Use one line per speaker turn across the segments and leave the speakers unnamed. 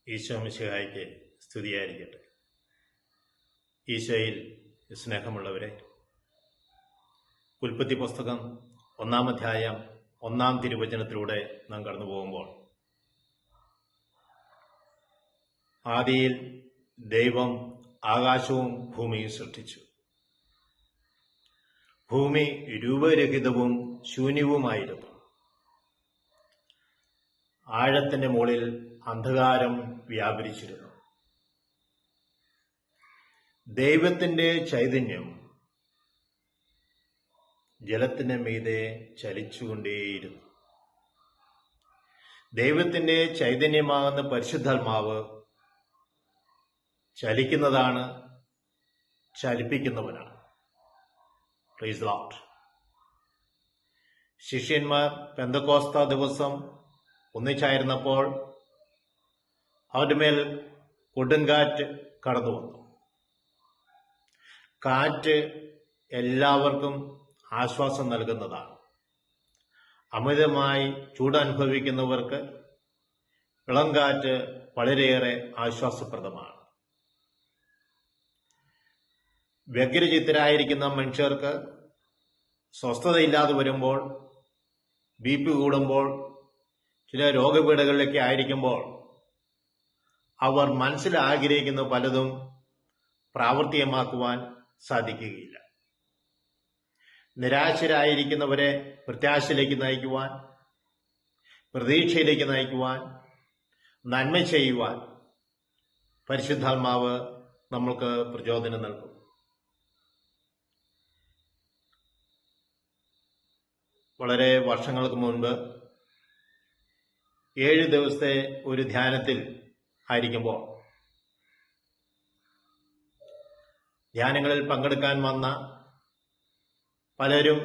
ഈശോ മിശിഹായ്ക്ക് സ്തുതിയായിരിക്കട്ടെ. ഈശോയിൽ സ്നേഹമുള്ളവരെ, ഉൽപ്പത്തി പുസ്തകം 1-ാം അധ്യായം 1-ാം തിരുവചനത്തിലൂടെ നാം കടന്നു പോകുമ്പോൾ, ആദിയിൽ ദൈവം ആകാശവും ഭൂമിയും സൃഷ്ടിച്ചു. ഭൂമി രൂപരഹിതവും ശൂന്യവുമായിരുന്നു. ആഴത്തിന്റെ മുകളിൽ അന്ധകാരം വ്യാപരിച്ചിരുന്നു. ദൈവത്തിന്റെ ചൈതന്യം ജലത്തിന് മീതെ ചലിച്ചുകൊണ്ടേയിരുന്നു. ദൈവത്തിന്റെ ചൈതന്യമാകുന്ന പരിശുദ്ധാത്മാവ് ചലിക്കുന്നതാണ്, ചലിപ്പിക്കുന്നവനാണ്. Praise the lord. ശിഷ്യന്മാർ പെന്തക്കോസ്ത ദിവസം ഒന്നിച്ചായിരുന്നപ്പോൾ അവരുടെ മേൽ കൊടുങ്കാറ്റ് കടന്നു വന്നു. കാറ്റ് എല്ലാവർക്കും ആശ്വാസം നൽകുന്നതാണ്. അമിതമായി ചൂടനുഭവിക്കുന്നവർക്ക് ഇളംകാറ്റ് വളരെയേറെ ആശ്വാസപ്രദമാണ്. വ്യഗ്രചിത്തരായിരിക്കുന്ന മനുഷ്യർക്ക് സ്വസ്ഥതയില്ലാതെ വരുമ്പോൾ, BP കൂടുമ്പോൾ, ചില രോഗപീഠകളിലൊക്കെ ആയിരിക്കുമ്പോൾ അവർ മനസ്സിൽ ആഗ്രഹിക്കുന്ന പലതും പ്രാവർത്തികമാക്കുവാൻ സാധിക്കുകയില്ല. നിരാശരായിരിക്കുന്നവരെ പ്രത്യാശയിലേക്ക് നയിക്കുവാൻ, പ്രതീക്ഷയിലേക്ക് നയിക്കുവാൻ, നന്മ ചെയ്യുവാൻ പരിശുദ്ധാത്മാവ് നമ്മൾക്ക് പ്രചോദനം നൽകും. വളരെ വർഷങ്ങൾക്ക് മുൻപ് 7 ദിവസത്തെ ഒരു ധ്യാനത്തിൽ ആയിരിക്കുമ്പോൾ ധ്യാനങ്ങളിൽ പങ്കെടുക്കാൻ വന്ന പലരും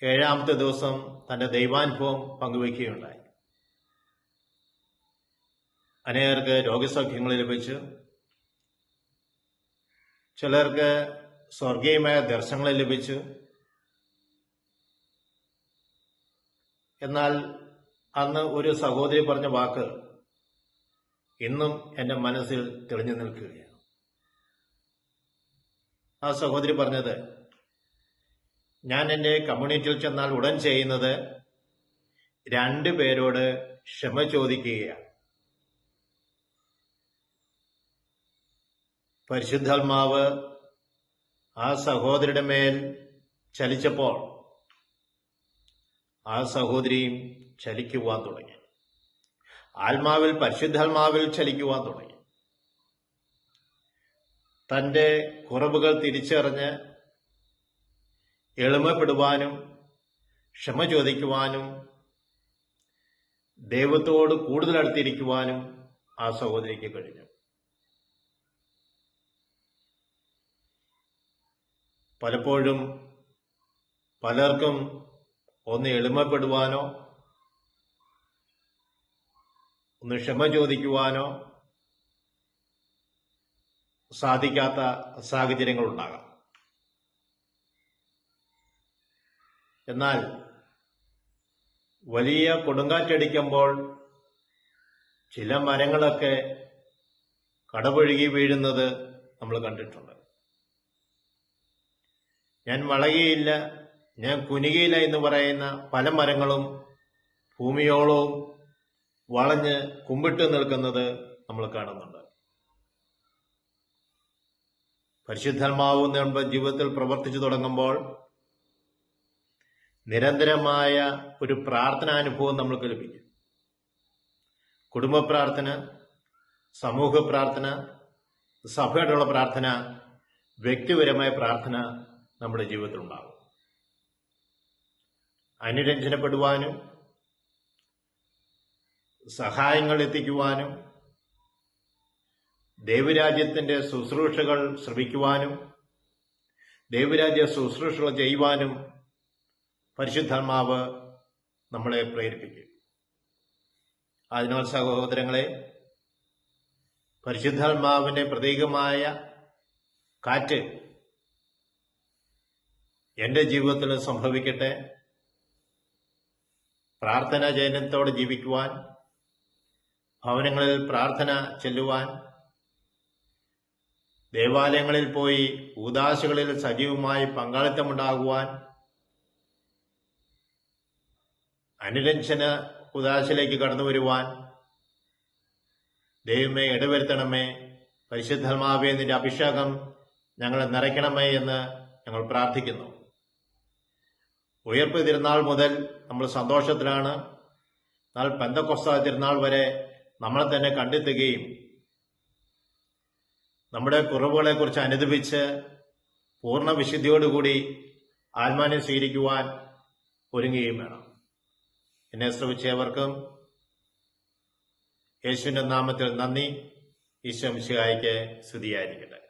7-ാമത്തെ ദിവസം തന്റെ ദൈവാനുഭവം പങ്കുവയ്ക്കുകയുണ്ടായി. അനേകർക്ക് രോഗസൗഖ്യങ്ങൾ ലഭിച്ചു. ചിലർക്ക് സ്വർഗീയമായ ദർശനങ്ങൾ ലഭിച്ചു. എന്നാൽ അന്ന് ഒരു സഹോദരി പറഞ്ഞ വാക്ക് ഇന്നും എന്റെ മനസ്സിൽ തെളിഞ്ഞു നിൽക്കുകയാണ്. ആ സഹോദരി പറഞ്ഞത്, ഞാൻ എന്റെ കമ്മ്യൂണിറ്റിയിൽ ചെന്നാൽ ഉടൻ ചെയ്യുന്നത് 2 പേരോട് ക്ഷമ ചോദിക്കുകയാണ്. പരിശുദ്ധാത്മാവ് ആ സഹോദരിയുടെ മേൽ ചലിച്ചപ്പോൾ ആ സഹോദരിയും ചലിക്കുവാൻ തുടങ്ങി. ആത്മാവിൽ, പരിശുദ്ധാത്മാവിൽ ചലിക്കുവാൻ തുടങ്ങി. തന്റെ കുറവുകൾ തിരിച്ചറിഞ്ഞ് എളിമപ്പെടുവാനും ക്ഷമ ചോദിക്കുവാനും ദൈവത്തോട് കൂടുതൽ അടുത്തിരിക്കുവാനും ആ സഹോദരിക്ക് കഴിഞ്ഞു. പലപ്പോഴും പലർക്കും ഒന്ന് എളിമപ്പെടുവാനോ ഒന്ന് ക്ഷമ ചോദിക്കുവാനോ സാധിക്കാത്ത സാഹചര്യങ്ങളുണ്ടാകാം. എന്നാൽ വലിയ കൊടുങ്കാറ്റടിക്കുമ്പോൾ ചില മരങ്ങളൊക്കെ കടപുഴകി വീഴുന്നത് നമ്മൾ കണ്ടിട്ടുണ്ട്. ഞാൻ വളയുകയില്ല, ഞാൻ കുനികയില്ല എന്ന് പറയുന്ന പല മരങ്ങളും ഭൂമിയോളവും വളഞ്ഞ് കുമ്പിട്ട് നിൽക്കുന്നത് നമ്മൾ കാണുന്നുണ്ട്. പരിശുദ്ധാത്മാവ് നമ്മുടെ ജീവിതത്തിൽ പ്രവർത്തിച്ചു തുടങ്ങുമ്പോൾ നിരന്തരമായ ഒരു പ്രാർത്ഥനാനുഭവം നമ്മൾക്ക് ലഭിക്കും. കുടുംബ പ്രാർത്ഥന, സമൂഹ പ്രാർത്ഥന, സഭയോടുള്ള പ്രാർത്ഥന, വ്യക്തിപരമായ പ്രാർത്ഥന നമ്മുടെ ജീവിതത്തിൽ ഉണ്ടാകും. അനുരഞ്ജനപ്പെടുവാനും സഹായങ്ങൾ എത്തിക്കുവാനും ദൈവരാജ്യത്തിന്റെ ശുശ്രൂഷകൾ ശ്രമിക്കുവാനും ദൈവരാജ്യ ശുശ്രൂഷകൾ ചെയ്യുവാനും പരിശുദ്ധാത്മാവ് നമ്മളെ പ്രേരിപ്പിക്കും. അതിനാൽ സഹോദരങ്ങളെ, പരിശുദ്ധാത്മാവിന്റെ പ്രതീകമായ കാറ്റ് എന്റെ ജീവിതത്തിൽ സംഭവിക്കട്ടെ. പ്രാർത്ഥനാ ചൈതന്യത്തോടെ ജീവിക്കുവാൻ, ഭവനങ്ങളിൽ പ്രാർത്ഥന ചെല്ലുവാൻ, ദേവാലയങ്ങളിൽ പോയി കൂദാശകളിൽ സജീവമായി പങ്കാളിത്തമുണ്ടാകുവാൻ, അനുരഞ്ജന കൂദാശയിലേക്ക് കടന്നു വരുവാൻ ദൈവമേ ഇടവരുത്തണമേ. പരിശുദ്ധാത്മാവേ, നിന്റെ അഭിഷേകം ഞങ്ങളെ നിറയ്ക്കണമേ എന്ന് ഞങ്ങൾ പ്രാർത്ഥിക്കുന്നു. ഉയർപ്പ് തിരുനാൾ മുതൽ നമ്മൾ സന്തോഷത്തിലാണ്. എന്നാൽ പെന്തക്കോസ്താ തിരുനാൾ വരെ നമ്മളെ തന്നെ കണ്ടെത്തുകയും നമ്മുടെ കുറവുകളെക്കുറിച്ച് അനുദപിച്ച് പൂർണ്ണ വിശുദ്ധിയോടുകൂടി ആത്മാവിനെ സ്വീകരിക്കുവാൻ ഒരുങ്ങുകയും വേണം. എന്നെ ശ്രമിച്ചവർക്കും യേശുവിന്റെ നാമത്തിൽ നന്ദി. ഈശോ മിശിഹായ്ക്ക് സ്തുതിയായിരിക്കട്ടെ.